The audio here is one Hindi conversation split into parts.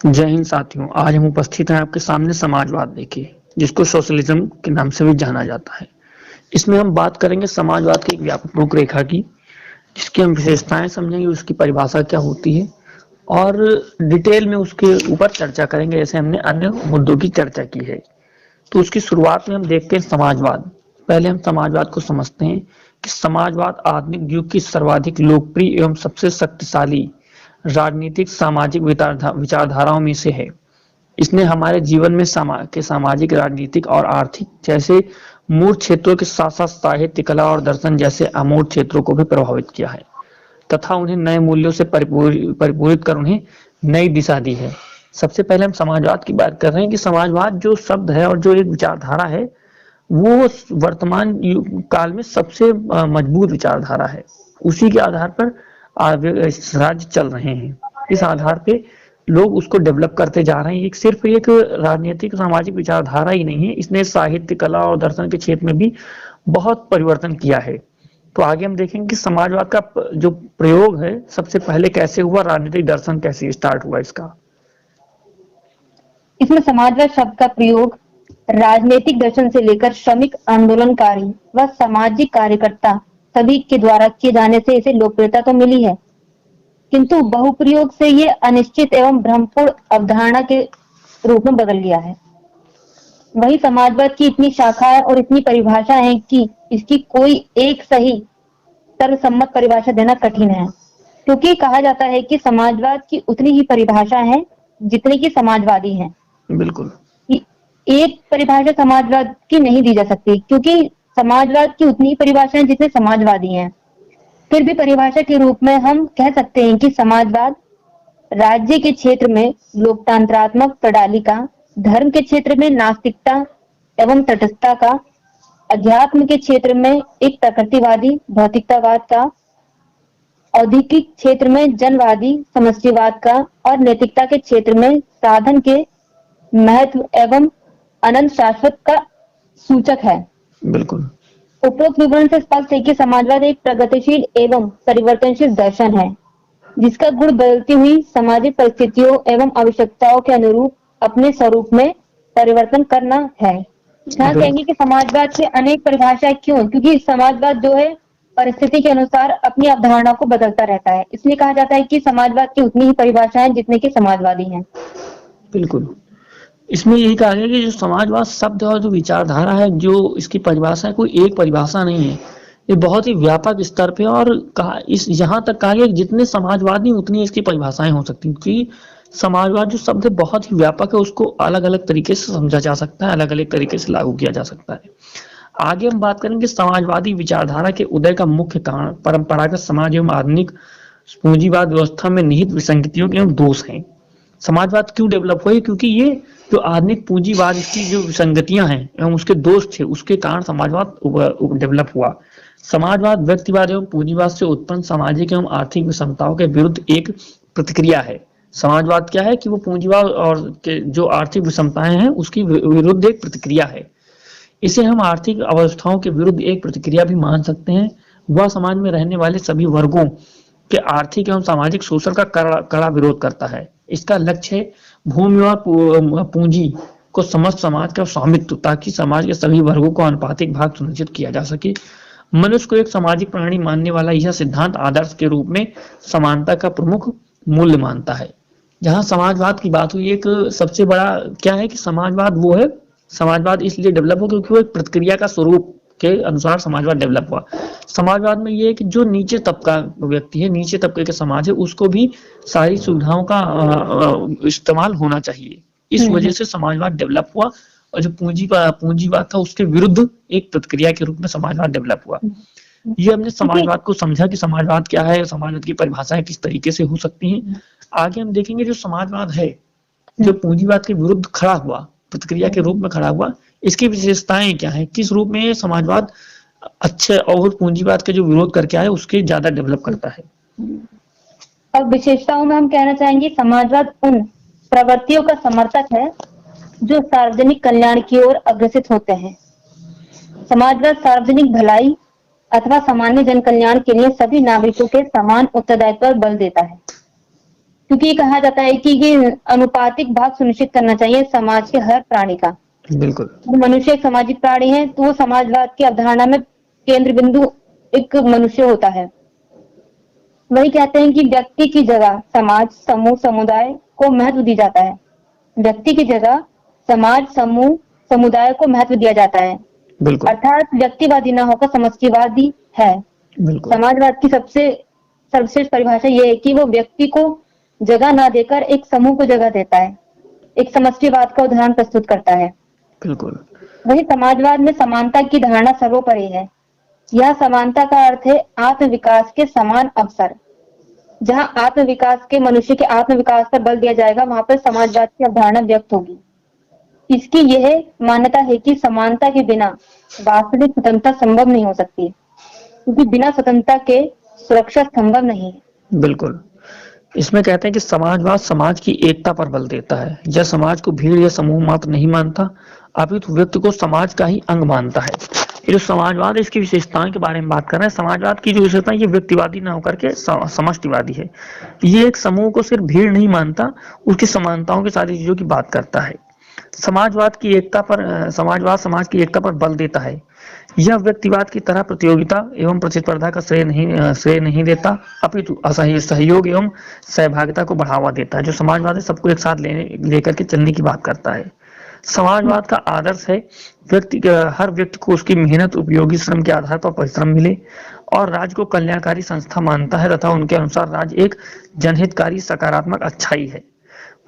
जय हिंद साथियों। आज हम उपस्थित हैं आपके सामने समाजवाद लेके, जिसको सोशलिज्म के नाम से भी जाना जाता है। इसमें हम बात करेंगे समाजवाद की एक व्यापक रूपरेखा की, जिसकी हम विशेषताएं समझेंगे, उसकी परिभाषा क्या होती है और डिटेल में उसके ऊपर चर्चा करेंगे, जैसे हमने अन्य मुद्दों की चर्चा की है। तो उसकी शुरुआत में हम देखते हैं समाजवाद। पहले हम समाजवाद को समझते हैं कि समाजवाद आधुनिक युग की सर्वाधिक लोकप्रिय एवं सबसे शक्तिशाली राजनीतिक सामाजिक विचारधाराओं में से है। इसने हमारे जीवन में सामाजिक, राजनीतिक और आर्थिक जैसे मूल क्षेत्रों के साथ साथ साहित्य, कला और दर्शन जैसे अमूर्त क्षेत्रों को भी प्रभावित किया है तथा उन्हें नए मूल्यों से परिपूरित कर उन्हें नई दिशा दी है। सबसे पहले हम समाजवाद की बात कर रहे हैं कि समाजवाद जो शब्द है और जो एक विचारधारा है, वो वर्तमान काल में सबसे मजबूत विचारधारा है। उसी के आधार पर राज्य चल रहे हैं। इस आधार पे लोग उसको डेवलप करते जा रहे हैं। एक सिर्फ एक राजनीतिक सामाजिक विचारधारा ही नहीं है, इसने साहित्य, कला और दर्शन के क्षेत्र में भी बहुत परिवर्तन किया है। तो आगे हम देखेंगे कि समाजवाद का जो प्रयोग है सबसे पहले कैसे हुआ, राजनीतिक दर्शन कैसे स्टार्ट हुआ इसका। इसमें समाजवाद शब्द का प्रयोग राजनीतिक दर्शन से लेकर श्रमिक आंदोलनकारी व सामाजिक कार्यकर्ता सभी के द्वारा किए जाने से इसे लोकप्रियता तो मिली है, किंतु बहुप्रयोग से ये अनिश्चित एवं भ्रमपूर्ण अवधारणा के रूप में बदल गया है। वही समाजवाद की इतनी शाखाएं और इतनी परिभाषा है कि इसकी कोई एक सही सर्वसम्मत परिभाषा देना कठिन है, क्योंकि कहा जाता है कि समाजवाद की उतनी ही परिभाषा है जितनी की समाजवादी है। बिल्कुल। एक परिभाषा समाजवाद की नहीं दी जा सकती, क्योंकि समाजवाद की उतनी परिभाषाएं जितने समाजवादी हैं। फिर भी परिभाषा के रूप में हम कह सकते हैं कि समाजवाद राज्य के क्षेत्र में लोकतंत्रात्मक प्रणाली का, धर्म के क्षेत्र में नास्तिकता एवं तटस्थता का, अध्यात्म के क्षेत्र में एक प्रकृतिवादी भौतिकतावाद का, औद्योगिक क्षेत्र में जनवादी समष्टिवाद का और नैतिकता के क्षेत्र में साधन के महत्व एवं अनंत शाश्वत का सूचक है। बिल्कुल। उपरोक्त विवरण से स्पष्ट है कि समाजवाद एक प्रगतिशील एवं परिवर्तनशील दर्शन है, जिसका गुण बदलती हुई सामाजिक परिस्थितियों एवं आवश्यकताओं के अनुरूप अपने स्वरूप में परिवर्तन करना है। यहाँ कहेंगे कि समाजवाद की अनेक परिभाषाएं क्यों, क्योंकि समाजवाद जो है परिस्थिति के अनुसार अपनी अवधारणा को बदलता रहता है, इसलिए कहा जाता है कि समाजवाद की उतनी ही परिभाषाएं जितने के समाजवादी हैं। बिल्कुल। इसमें यही कहा गया कि जो समाजवाद शब्द और जो विचारधारा है, जो इसकी परिभाषा है, कोई एक परिभाषा नहीं है, ये बहुत ही व्यापक स्तर पे और कहा इस यहाँ तक कहा गया कि जितने समाजवादी उतनी इसकी परिभाषाएं हो सकती हैं, क्योंकि समाजवाद जो शब्द है बहुत ही व्यापक है, उसको अलग अलग तरीके से समझा जा सकता है, अलग अलग तरीके से लागू किया जा सकता है। आगे हम बात करेंगे समाजवादी विचारधारा के उदय का मुख्य कारण परंपरागत समाज एवं आधुनिक पूंजीवाद व्यवस्था में निहित विसंगतियों के एवं दोष हैं। समाजवाद क्यों डेवलप हुआ, क्योंकि ये जो आधुनिक पूंजीवाद की जो विसंगतियां हैं एवं उसके दोष थे, उसके कारण समाजवाद डेवलप हुआ। समाजवाद व्यक्तिवाद एवं पूंजीवाद से उत्पन्न सामाजिक एवं आर्थिक विषमताओं के विरुद्ध एक प्रतिक्रिया है। समाजवाद क्या है कि वो पूंजीवाद और के जो आर्थिक विषमताएं हैं उसकी विरुद्ध एक प्रतिक्रिया है। इसे हम आर्थिक अवस्थाओं के विरुद्ध एक प्रतिक्रिया भी मान सकते हैं। वह समाज में रहने वाले सभी वर्गों के आर्थिक एवं सामाजिक शोषण का कड़ा विरोध करता है। इसका लक्ष्य है भूमि और पूंजी को समस्त समाज का स्वामित्व, ताकि समाज के सभी वर्गों को अनुपातिक भाग सुनिश्चित किया जा सके। मनुष्य को एक सामाजिक प्राणी मानने वाला यह सिद्धांत आदर्श के रूप में समानता का प्रमुख मूल्य मानता है। जहां समाजवाद की बात हुई, एक सबसे बड़ा क्या है कि समाजवाद वो है, समाजवाद इसलिए डेवलप हो क्योंकि वो एक प्रतिक्रिया का स्वरूप के अनुसार समाजवाद डेवलप हुआ। समाजवाद में ये है कि जो नीचे तबका व्यक्ति है, नीचे तबके के समाज है, उसको भी सारी सुविधाओं का इस्तेमाल होना चाहिए। इस वजह से समाजवाद डेवलप हुआ और जो पूंजीवाद था उसके विरुद्ध एक प्रतिक्रिया के रूप में समाजवाद डेवलप हुआ। ये हमने समाजवाद को समझा कि समाजवाद क्या है, समाजवाद की परिभाषाएं किस तरीके से हो सकती हैं। आगे हम देखेंगे जो समाजवाद है जो पूंजीवाद के विरुद्ध खड़ा हुआ, प्रतिक्रिया के रूप में खड़ा हुआ, इसकी विशेषताएं क्या है, किस रूप में समाजवाद अच्छे और पूंजीवाद के जो विरोध करके आए उसके ज्यादा डेवलप करता है। अब विशेषताओं में हम कहना चाहेंगे समाजवाद उन प्रवृत्तियों का समर्थक है जो सार्वजनिक कल्याण की ओर अग्रसित होते हैं। समाजवाद सार्वजनिक भलाई अथवा सामान्य जन कल्याण के लिए सभी नागरिकों के समान उत्तरदायित्व पर बल देता है। क्योंकि ये कहा जाता है कि ये अनुपातिक भाग सुनिश्चित करना चाहिए समाज के हर प्राणी का। बिल्कुल। तो मनुष्य एक सामाजिक प्राणी है, तो वो समाजवाद की अवधारणा में केंद्र बिंदु एक मनुष्य होता है। वही कहते हैं कि व्यक्ति की जगह समाज, समूह, समुदाय को महत्व दी जाता है। व्यक्ति की जगह समाज, समूह, समुदाय को महत्व दिया जाता है, बिल्कुल। अर्थात व्यक्तिवादी न होकर समष्टिवादी है। बिल्कुल। समाजवाद की सबसे सर्वश्रेष्ठ परिभाषा ये है कि वो व्यक्ति को जगह ना देकर एक समूह को जगह देता है, एक समष्टिवाद का उदाहरण प्रस्तुत करता है। बिल्कुल। वही समाजवाद में समानता की धारणा सर्वोपरि है। यह समानता का अर्थ है आत्म विकास के समान अवसर। जहां आत्म विकास के मनुष्य के आत्म विकास पर बल दिया जाएगा, वहां पर समाजवाद की अवधारणा व्यक्त होगी। इसकी यह मान्यता है कि समानता के बिना वास्तविक स्वतंत्रता संभव नहीं हो सकती, क्योंकि बिना स्वतंत्रता के सुरक्षा संभव नहीं है। बिल्कुल। इसमें कहते हैं कि समाजवाद समाज की एकता पर बल देता है। यह समाज को भीड़ या समूह मात्र नहीं मानता, अपितु व्यक्ति को समाज का ही अंग मानता है। ये जो समाजवाद है, इसकी विशेषताओं के बारे में बात कर रहे हैं। समाजवाद की जो विशेषता है, ये व्यक्तिवादी ना होकर के समष्टिवादी है। ये एक समूह को सिर्फ भीड़ नहीं मानता, उसकी समानताओं की सारी चीजों की बात करता है। समाजवाद समाज की एकता पर बल देता है। यह व्यक्तिवाद की तरह प्रतियोगिता एवं प्रतिस्पर्धा का श्रेय नहीं देता, अपितु सहयोग एवं सहभागिता को बढ़ावा देता है। जो समाजवाद है, सबको एक साथ लेकर के चलने की बात करता है। समाजवाद का आदर्श है हर व्यक्ति को उसकी मेहनत उपयोगी श्रम के आधार पर परिश्रम मिले, और राज्य को कल्याणकारी संस्था मानता है तथा उनके अनुसार राज्य एक जनहितकारी सकारात्मक अच्छाई है।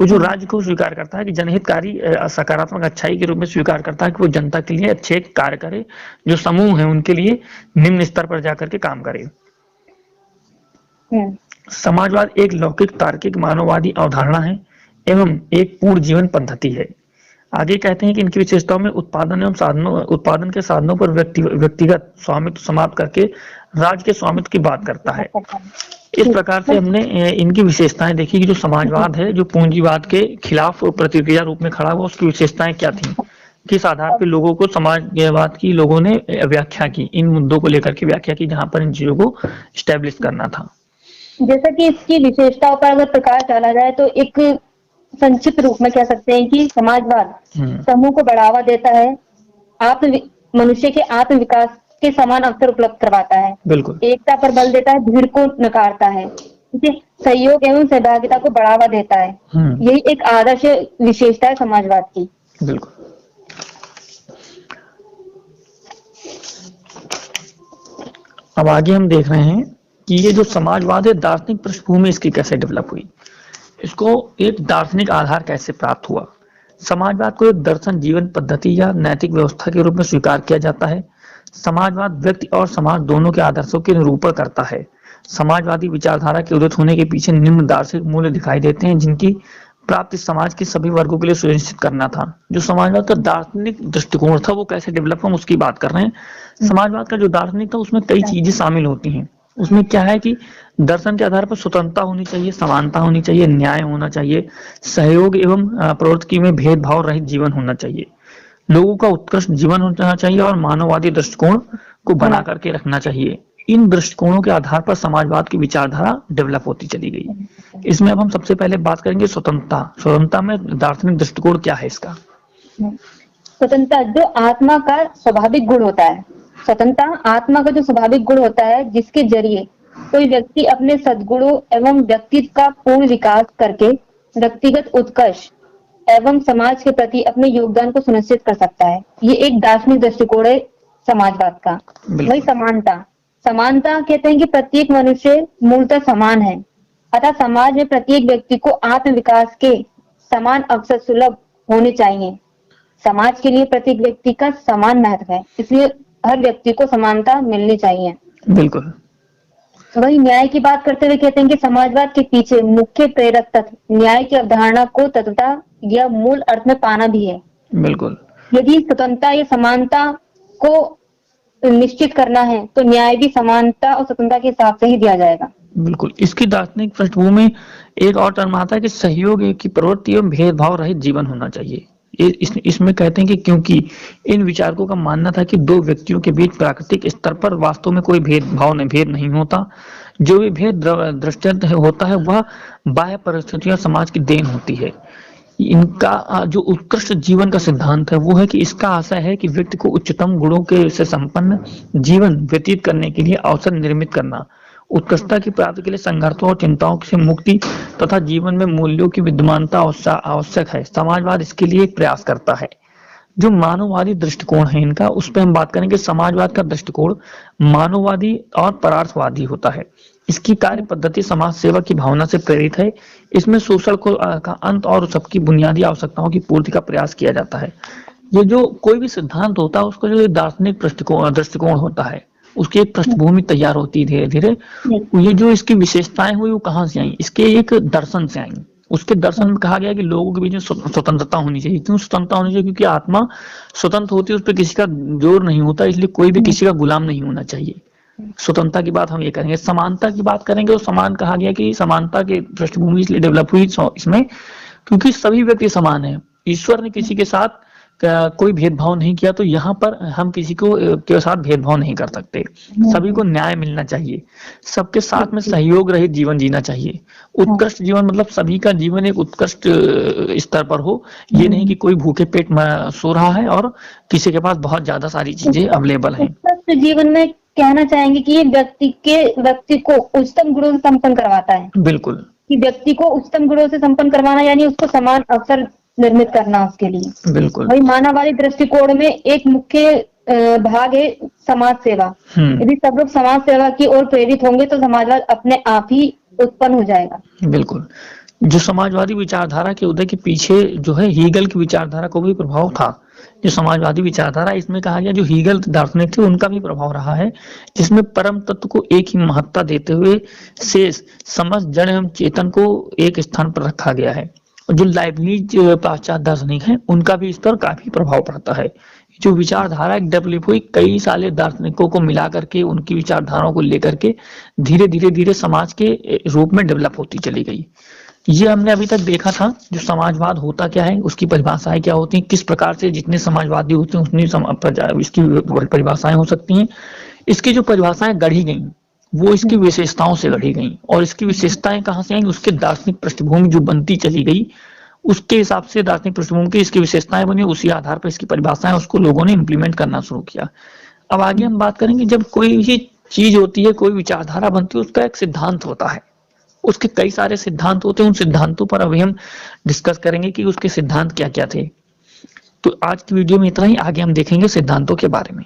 वो जो राज्य को स्वीकार करता है कि जनहितकारी सकारात्मक अच्छाई के रूप में स्वीकार करता है कि वो जनता के लिए अच्छे कार्य करे, जो समूह है उनके लिए निम्न स्तर पर जाकर के काम करे। समाजवाद एक लौकिक तार्किक मानववादी अवधारणा है एवं एक पूर्ण जीवन पद्धति है। आगे कहते हैं कि इनकी विशेषताओं में उत्पादन के साधनों पर व्यक्तिगत स्वामित्व समाप्त करके राज्य के स्वामित्व की बात करता है। इस प्रकार से हमने इनकी विशेषताएं देखी कि जो समाजवाद है, जो पूंजीवाद के खिलाफ प्रतिक्रिया रूप में खड़ा हुआ, उसकी विशेषताएं क्या थी, किस आधार पर लोगों को समाजवाद की लोगों ने व्याख्या की, इन मुद्दों को लेकर के व्याख्या की, जहां पर इन चीजों को स्टैब्लिश करना था। जैसा कि इसकी विशेषताओं पर अगर प्रकाश डाला जाए तो एक संक्षिप्त रूप में कह सकते हैं कि समाजवाद समूह को बढ़ावा देता है, मनुष्य के आत्म विकास के समान अवसर उपलब्ध करवाता है, बिल्कुल, एकता पर बल देता है, भीड़ को नकारता है, सहयोग एवं सहभागिता को बढ़ावा देता है। यही एक आदर्श विशेषता है समाजवाद की। बिल्कुल। अब आगे हम देख रहे हैं कि ये जो समाजवाद है, दार्शनिक पृष्ठभूमि इसकी कैसे डेवलप हुई, इसको एक दार्शनिक आधार कैसे प्राप्त हुआ। समाजवाद को एक दर्शन, जीवन पद्धति या नैतिक व्यवस्था के रूप में स्वीकार किया जाता है। समाजवाद व्यक्ति और समाज दोनों के आदर्शों के निरूपण करता है। समाजवादी विचारधारा के उदित होने के पीछे निम्न दार्शनिक मूल्य दिखाई देते हैं, जिनकी प्राप्ति समाज के सभी वर्गों के लिए सुनिश्चित करना था। जो समाजवाद का दार्शनिक दृष्टिकोण था, वो कैसे डेवलप हुआ, उसकी बात कर रहे हैं। समाजवाद का जो दार्शनिक था, उसमें कई चीजें शामिल होती हैं। उसमें क्या है कि दर्शन के आधार पर स्वतंत्रता होनी चाहिए, समानता होनी चाहिए, न्याय होना चाहिए, सहयोग एवं प्रवृत्ति में भेदभाव रहित जीवन होना चाहिए, लोगों का उत्कृष्ट जीवन होना चाहिए और मानववादी दृष्टिकोण को बना करके रखना चाहिए। इन दृष्टिकोणों के आधार पर समाजवाद की विचारधारा डेवलप होती चली गई। इसमें अब हम सबसे पहले बात करेंगे स्वतंत्रता में दार्शनिक दृष्टिकोण क्या है इसका। स्वतंत्रता जो आत्मा का स्वाभाविक गुण होता है, स्वतंत्रता आत्मा का जो स्वाभाविक गुण होता है, जिसके जरिए कोई व्यक्ति अपने सद्गुणों एवं व्यक्तित्व का पूर्ण विकास करके व्यक्तिगत उत्कर्ष एवं समाज के प्रति अपने योगदान को सुनिश्चित कर सकता है। ये एक दार्शनिक दृष्टिकोण है समाजवाद का। वही समानता कहते हैं कि प्रत्येक मनुष्य मूलतः समान है, अतः समाज में प्रत्येक व्यक्ति को आत्म विकास के समान अवसर सुलभ होने चाहिए। समाज के लिए प्रत्येक व्यक्ति का समान महत्व है, इसलिए हर व्यक्ति को समानता मिलनी चाहिए। बिल्कुल। वही न्याय की बात करते हुए कहते हैं कि समाजवाद के पीछे मुख्य प्रेरक तत्व न्याय की अवधारणा को तत्वता या मूल अर्थ में पाना भी है। बिल्कुल। यदि स्वतंत्रता या समानता को निश्चित करना है तो न्याय भी समानता और स्वतंत्रता के हिसाब से ही दिया जाएगा। बिल्कुल। इसकी दार्शनिक पृष्ठभूमि में एक और टर्म आता है कि सहयोग की प्रवृत्ति एवं भेदभाव रहित जीवन होना चाहिए। इसमें कहते हैं कि क्योंकि इन विचारकों का मानना था कि दो व्यक्तियों के बीच प्राकृतिक स्तर पर वास्तव में कोई भेद नहीं होता, जो भी भेद दृष्टांत होता है वह बाह्य परिस्थितियों समाज की देन होती है। इनका जो उत्कृष्ट जीवन का सिद्धांत है वो है कि इसका आशय है कि व्यक्ति को उच्चतम गुणों के से संपन्न जीवन व्यतीत करने के लिए अवसर निर्मित करना, उत्कृष्टता की प्राप्ति के लिए संघर्षों और चिंताओं से मुक्ति तथा जीवन में मूल्यों की विद्यमानता आवश्यक है। समाजवाद इसके लिए एक प्रयास करता है। जो मानववादी दृष्टिकोण है इनका, उस पर हम बात करेंगे। समाजवाद का दृष्टिकोण मानववादी और परार्थवादी होता है। इसकी कार्य पद्धति समाज सेवा की भावना से प्रेरित है। इसमें शोषण का अंत और सबकी बुनियादी आवश्यकताओं की पूर्ति का प्रयास किया जाता है। ये जो कोई भी सिद्धांत होता है उसका जो दार्शनिक दृष्टिकोण होता है उसकी एक पृष्ठभूमि तैयार होती है धीरे धीरे। ये जो इसकी विशेषताएं हुई वो कहाँ से आई, इसके एक दर्शन से आई। उसके दर्शन में कहा गया कि लोगों के बीच में स्वतंत्रता होनी चाहिए। क्यों स्वतंत्रता होनी चाहिए? क्योंकि आत्मा स्वतंत्र होती है, उस पर किसी का जोर नहीं होता, इसलिए कोई भी किसी का गुलाम नहीं होना चाहिए। स्वतंत्रता की बात हम ये करेंगे। समानता की बात करेंगे तो समान कहा गया कि समानता की पृष्ठभूमि इसलिए डेवलप हुई इसमें क्योंकि सभी व्यक्ति समान है। ईश्वर ने किसी के साथ कोई भेदभाव नहीं किया, तो यहाँ पर हम किसी को के साथ भेदभाव नहीं कर सकते। सभी को न्याय मिलना चाहिए, सबके साथ में सहयोग रहित जीवन जीना चाहिए। उत्कृष्ट जीवन मतलब सभी का जीवन एक उत्कृष्ट स्तर पर हो। ये नहीं कि कोई भूखे पेट सो रहा है और किसी के पास बहुत ज्यादा सारी चीजें अवेलेबल हैं। उत्कृष्ट जीवन में कहना चाहेंगे कि ये व्यक्ति को उच्चतम गुणों से संपन्न करवाता है। बिल्कुल, कि व्यक्ति को उच्चतम गुणों से संपन्न करवाना यानी उसको समान अवसर निर्मित करना उसके लिए। बिल्कुल। वही मानववादी दृष्टिकोण में एक मुख्य भाग है समाज सेवा। यदि सब लोग समाज सेवा की ओर प्रेरित होंगे तो समाजवाद अपने आप ही उत्पन्न हो जाएगा। बिल्कुल। जो समाजवादी विचारधारा के उदय के पीछे जो है हीगल की विचारधारा को भी प्रभाव था। जो समाजवादी विचारधारा, इसमें कहा गया जो हीगल दार्शनिक थे उनका भी प्रभाव रहा है, जिसमें परम तत्व को एक ही महत्ता देते हुए शेष समस्त जड़ एवं चेतन को एक स्थान पर रखा गया है। जो लाइबनिज पाश्चात्य दार्शनिक हैं उनका भी इस पर काफी प्रभाव पड़ता है। जो विचारधारा डेवलप हुई कई साले दार्शनिकों को मिला करके उनकी विचारधाराओं को लेकर के धीरे समाज के रूप में डेवलप होती चली गई। ये हमने अभी तक देखा था। जो समाजवाद होता क्या है, उसकी परिभाषाएं क्या होती हैं, किस प्रकार से जितने समाजवादी होते हैं उतनी इसकी परिभाषाएं हो सकती हैं। इसकी जो परिभाषाएं गढ़ी गई वो इसकी विशेषताओं से गढ़ी गई, और इसकी विशेषताएं कहाँ से आई, उसके दार्शनिक पृष्ठभूमि जो बनती चली गई उसके हिसाब से दार्शनिक पृष्ठभूमि की इसकी विशेषताएं बनी, उसी आधार पर इसकी परिभाषाएं उसको लोगों ने इम्प्लीमेंट करना शुरू किया। अब आगे हम बात करेंगे, जब कोई भी चीज होती है, कोई विचारधारा बनती है, उसका एक सिद्धांत होता है, उसके कई सारे सिद्धांत होते हैं। उन सिद्धांतों पर अभी हम डिस्कस करेंगे कि उसके सिद्धांत क्या क्या थे। तो आज की वीडियो में इतना ही, आगे हम देखेंगे सिद्धांतों के बारे में।